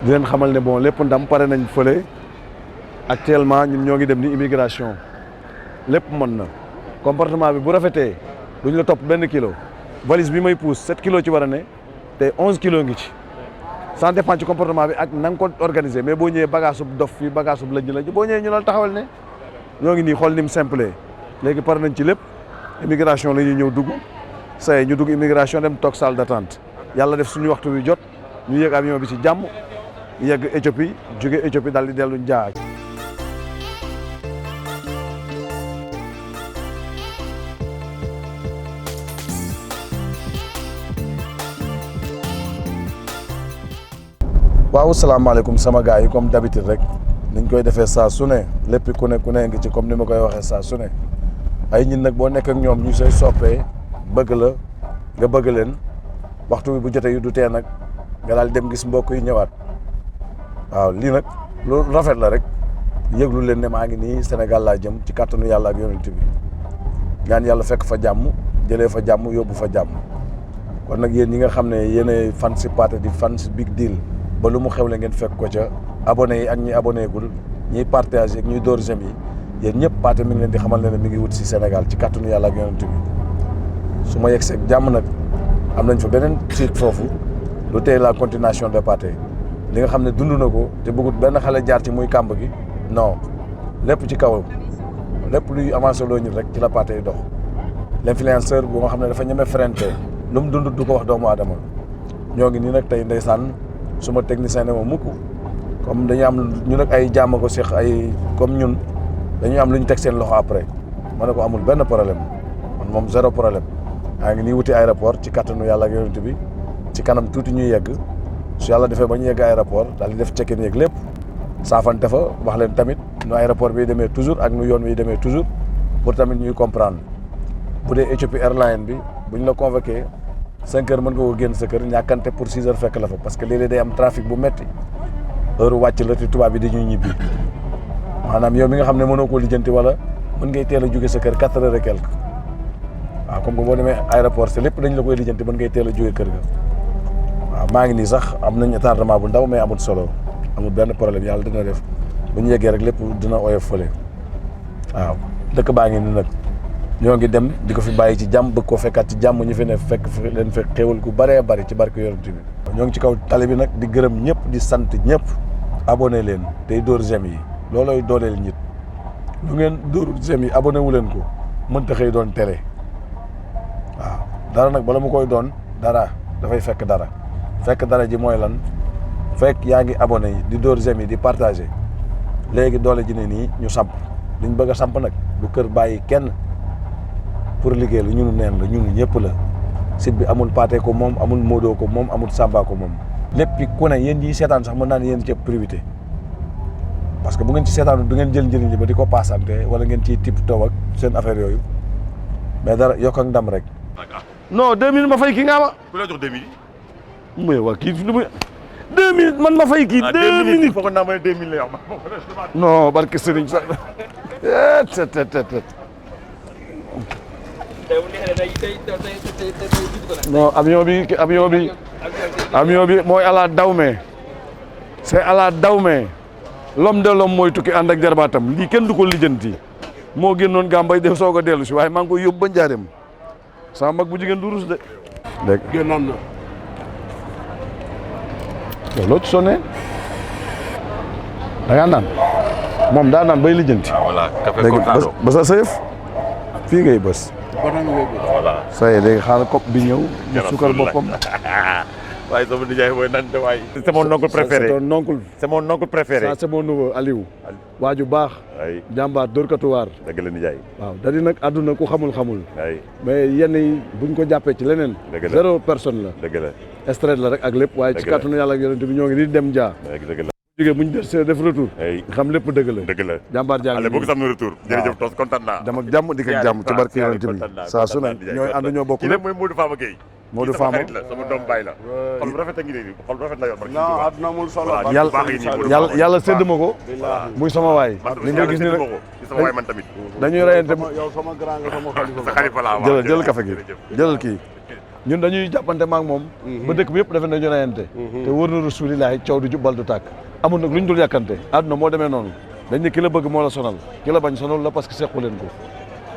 di leen xamal ne bon lépp ndam pare nañ fële actuellement ñun ñoo ngi dem ni immigration lépp mën na comportement bi bu rafetee duñ la topp benn kilo valise bi may pousse 7 kilos ci war a ne te 11 kilos ngi ci ça dépend ci comportement bi ak na nga ko organiser mais boo ñëwee bagage sub dof fii bagage sub lëj boo ñëwee ñu la taxawal ne ñoo ngi nii xool ni mu simple léegi pare nañ ci lépp immigration la ñuy ñëw dugg say ñu dugg immigration dem toog salle d'attente yàlla def suñu waxtu wi jot ñu yéeg avion bi ci jàmm yegg Éthiopie jóge Éthiopie daal di dellu Njaay. waaw salaamaaleykum sama gars yi comme d'habitude rek niñ koy defee saa su ne lépp ku ne ngi ci comme ni ma koy waxee saa su ne ay ñin nag boo nekk ak ñoom ñu say soppee bëgg la nga bëgg leen waxtu bi bu jotee yu du tee nag nga daal dem gis mbokk yi ñëwaat waaw lii nag lu rafet la rek yëglu leen ne maa ngi nii Sénégal laa jëm ci kàttanu yàlla ak yonent bi ñaan yàlla fekk fa jàmm jëlee fa jàmm yóbbu fa jàmm kon nag yéen ñi nga xam ne yéenay fan si Pathé di fan si Big Deal ba lu mu xewle ngeen fekk ko ca abonné yi ak ñi abonné gul ñiy partagé ak ñuy door j'aime yi yéen ñëpp Pathé mi ngi leen di xamal ne mi ngi wut si Sénégal ci kàttanu yàlla ak yonent bi su ma yegsee jàmm nag am nañ fa beneen site foofu lu tey la continuation de Pathé li nga xam ne dund na ko te bëggut benn xale jaar ci muy kàmb gi non lépp ci kaw lépp luy avancé loo ñu rek ci la Pathé yi dox l'influenceur bu nga xam ne dafa ñeme frente lu mu dund du ko wax doomu aadama ñoo ngi nii nag tey ndeysaan suma technicien ne ma mukk comme dañu am ñu nag ay jàmm ko seq ay comme ñun dañuy am lu ñu teg seen loxo après ma ne ko amul benn problème man moom zéro problème maa ngi nii wuti aéroport ci kattanu yàlla ak yonent bi ci kanam tuuti ñuy yegg su yàlla defee ba ñu yegg aéroport daal di def check-in yeeg lépp saafante fa wax leen tamit nu aéroport bi demee toujours ak nu yoon wi demee toujours pour tamit ñuy comprendre bu dee Ethiopie Airlines bi buñ la convoqué 5 heures mën nga koo génn sa kër ñàkkante pour 6 heures fekk la fa parce que léeg-léeg day am trafic bu metti heure wàcc la te tubaab bi dañuy ñibbi maanaam yow mi nga xam ne mënoo koo lijjanti wala mën ngay teel a jóge sa kër 4 heures et quelque waaw comme que boo demee aéroport c'est lépp dañ la koy lijjanti mën ngay teel a jóge kër ga waaw maa ngi nii sax am nañ tardement bu ndaw mais amul solo amul benn problème yàlla dina def bu ñu yeggee rek lépp dina oyof fële waaw dëkk baa ngi ni nag ñoo ngi dem di ko fi bàyyi ci jàmm bëgg koo fekkaat ci jàmm ñu fi ne fekk leen fekk xéewal gu bëree bëri ci barke yonent bi ñoo ngi ci kaw tali bi nag di gërëm ñëpp di sant ñëpp abonné leen tey dóor j'aime yi loolooy dooleel nit lu ngeen dóor j'aime yi abonné wu leen ko mënta xëy doon télé waaw dara nag bala mu koy doon dara dafay fekk dara ji mooy lan fekk yaa ngi abonné yi di dóor j'aime yi di partagé léegi doole ji ne nii ñu samp liñ bëgg a samp nag du kër bàyyi kenn pour liggéey la ñunu neen la ñunu ñëpp la site bi amul Pathé ko moom amul Modou ko moom amul Samba ko moom lépp ku ne yéen ñi seetaan sax mën naa ne yéen ci priorité parce que bu ngeen ci seetaanu du ngeen jël njëriñ li ba di ko paasante wala ngeen ciy tip taw ak seen affaire yooyu mais dara yokk ak ndam rek. non 2000 ma fay kii nga ma. ku la jox 2000. muy waa kii lu muy 2000 man ma fay kii. 2 minutes foog naa mooy 2000 lay wax. non barke Serigne sax non avion bi mooy à la dawme c'est à la dawme l'homme de l'homme mooy tukki ànd ak jarbaatam lii kenn du ko lijjanti moo génnoon Gambay def soog a dellu si waaye maa ngi koy yóbbu ba Njaareem sama mag bu jigéen du rus de. dégg nga génnoon na. yow loo ci sonné da ngaa naan moom daa naan bay lijjanti. ah voilà café cortado ba sa sëf fii ngay bës. voilà. saa yi léegi xaaral kopp bi ñëw. ñu sukar boppam. waaye sama nijaay mooy nante waay. c'est mon oncle préféré c'est mon oncle préféré. ça c'est mon nouveau Aliou. waaju baax. ay jàmbaar dóorkatu waar. dëgg la nijaay. waaw da di nag àdduna ku xamul. ay mais yenn yi buñ ko jàppee ci leneen. dëgg la zéro personne la. dëgg la. stress la rek ak lépp waaye ci kàttanu yàlla ak yonent bi ñoo ngi di dem jaa. dëgg la. jógee buñ def retour. xam lépp dëgg la. dëgg la jàmbaar jaa ngi allez boo ko sam retour. jërëjëf tos kontaan naa. dama jàmm di ko jàmm ci barke yonent bi saa su ne ñooy ànd ñoo bokk lépp. mooy Modou Fama Gueye. Modou Fama xarit la sama doom baay la. xol bu rafet a ngi nii xol bu rafet la yor. non àdduna amul solo. yàlla sédd ma ko. muy sama waay. li nga gis ni rek sama waay man tamit. dañuy reyante. yow sama grand nga sama xalifa. sa xalifa laa waaw jëlal café gi jëlal kii ñun dañuy jàppante maak moom ba dëkk bi yëpp defe nañu reyante te wóor na rasulillahi coow du jubbal du tàkk amul nag lu ñu dul yàkkante àdduna moo demee noonu dañ ne ki la bëgg moo la sonal ki la bañ sonal la parce que sequ leen ko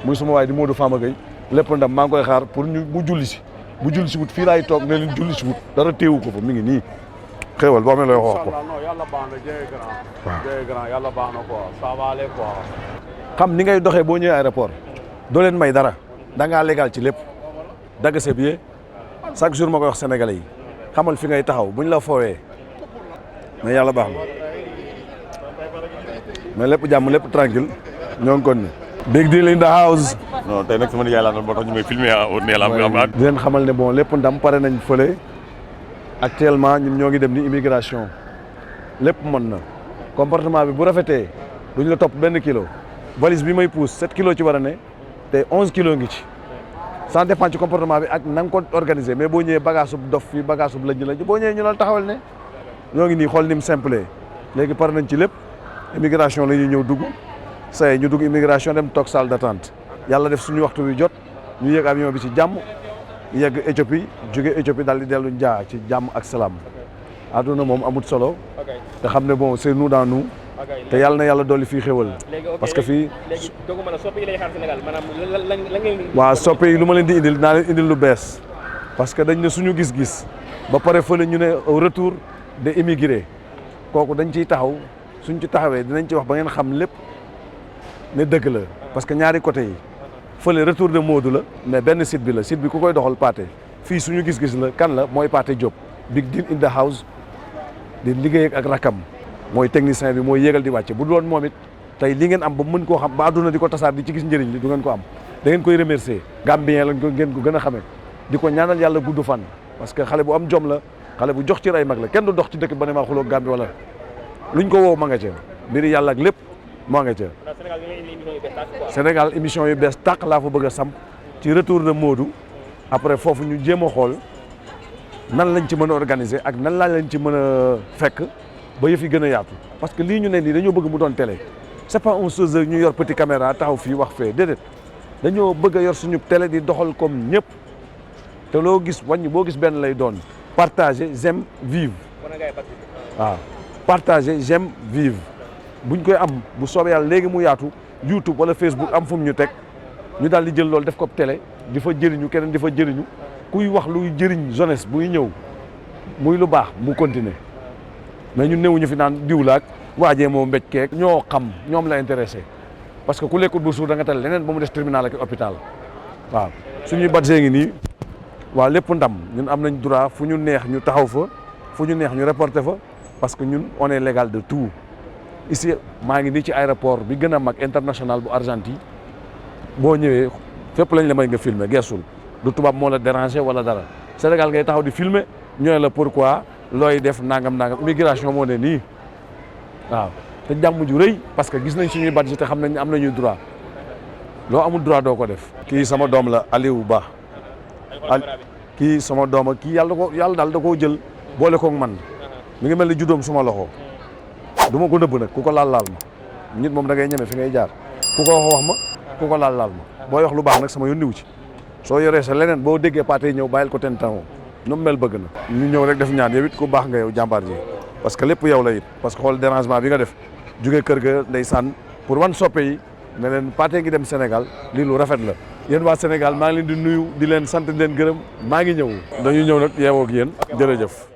muy suma waay di Modou Fama Gueye lépp ndam maa ngi koy xaar pour ñu mu julli si bu julli si wut fii laay toog ne leen julli si wut dara téewu ko fa mi ngi nii xéewal boo amee looy wax ko non yàlla baax na jëye grand yàlla baax na quoi ça va aller quoi xam ni ngay doxee boo ñëwee aéroport doo leen may dara da ngaa légal ci lépp dagg sa billet chaque jour ma koy wax sénégalais yi xamal fi ngay taxaw buñ la foowee mais yàlla baax na mais lépp jàmm lépp tranquille ñoo ngi kon ni big deal in the house. non tey nag sama nijaay laa doon moo tax ñu may filmé di leen xamal ne bon lépp ndam pare nañ fële actuellement ñun ñoo ngi dem ni immigration lépp mën na comportement bi bu rafetee duñ la topp benn kilo valise bi may pousse 7 kilos ci war a ne te 11 kilos ngi ci ça dépend ci comportement bi ak na nga ko organiser mais boo ñëwee bagage sub dof fii bagage sub lëj boo ñëwee ñu la taxawal ne ñoo ngi nii xool ni mu simple léegi pare nañ ci lépp immigration la ñuy ñëw dugg say ñu dugg immigration dem toog salle d'attente yàlla def suñu waxtu wi jot ñu yéeg avion bi ci jàmm yegg Éthiopie jóge Éthiopie daal di dellu njaa ci jàmm ak salaam àdduna moom amut solo te xam ne bon c'est nous dans nous te yàlla na yàlla dolli fii xéwal parce que fii waaw soppe yi lu ma leen di indil naa leen indil lu bees parce que dañ ne suñu gis-gis ba pare fële ñu ne au retour des immigrés kooku dañ ciy taxaw suñ ci taxawee dinañ ci wax ba ngeen xam lépp ne dëgg la parce que ñaari côté yi fële retour de Modou la mais benn site bi la site bi ku koy doxal Pathé fii suñu gis-gis la kan la mooy Pathé Diop big deal in the house di liggéey ak rakam mooy technicien bi mooy yéegal di wàcce bu doon moom it tey li ngeen am ba mën koo xam ba àdduna di ko tasaar di ci gis njëriñ li du ngeen ko am da ngeen koy remercier Gambien lañ ko ngeen ko gën a xamee di ko ñaanal yàlla gudd fan parce que xale bu am jom la xale bu jox ci ray mag la kenn du dox ci dëkk ba ne maa xuloo Gambie wala luñ ko woow ma nga ca mbiri yàlla ak lépp moo nga ca Sénégal émission yu bees tàq laa fa bëgg a samp ci retour de Modou après foofu ñu jéem a xool nan lañ ci mën a organiser ak nan laa leen ci mën a fekk ba yëf yi gën a yaatu parce que lii ñu ne nii dañoo bëgg mu doon télé c'est pas une chose ñu yor petit caméra taxaw fii wax fee déedéet dañoo bëgg a yor suñu télé di doxal comme ñëpp te loo gis wàññi boo gis benn lay doon partager j'aime vivre waaw partager j'aime vivre buñ koy am bu soobee yàlla léegi mu yaatu YouTube wala Facebook am fu mu ñu teg ñu daal di jël loolu def ko télé di fa jëriñu keneen di fa jëriñu kuy wax luy jëriñ jeunesse buy ñëw muy lu baax mu continuer mais ñun newuñu fi naan diw laak waajee moo mbéj keek ñoo xam ñoom la intéressé parce que ku lekkul bu suur da nga tal leneen ba mu des tribunal ak hôpital waaw suñuy badgee ngi nii waaw lépp ndam ñun am nañ droit fu ñu neex ñu taxaw fa fu ñu neex ñu reporter fa parce que ñun on est légal de tout ici maa ngi nii ci aéroport bi gën a mag international bu Argentine boo ñëwee fépp lañ la may nga filmer geesul du tubaab moo la déranger wala dara Sénégal ngay taxaw di filmer ñooy la pourquoi looy def nangam immigration moo ne nii waaw te jàmm ju rëy parce que gis nañ suñuy badge te xam nañ am nañuy droit loo amul droit doo ko def. kii sama doom la Aliou Ba kii sama doom ak kii yàlla daal da koo jël boole koog man mi ngi mel ni juddoom suma loxo du ma ko nëbb nag ku ko laal ma nit moom da ngay ñeme fi ngay jaar ku ko wax ma ku ko laal ma booy wax lu baax nag sama yoon niwu ci soo yoree sa leneen boo déggee Pathé ñëw bàyyil ko ten temps nu mu mel bëgg na ñu ñëw rek def ñaan yow it ku baax nga yow jàmbaar ji parce que lépp yow la it parce que xool dérangement bi nga def jógee kër ga ndeysaan pour wan soppe yi ne leen Pathé ngi dem Sénégal lii lu rafet la yéen waa Sénégal maa ngi leen di nuyu di leen sant di leen gërëm maa ngi ñëw dañu ñëw nag yeewoo ak yéen jërëjëf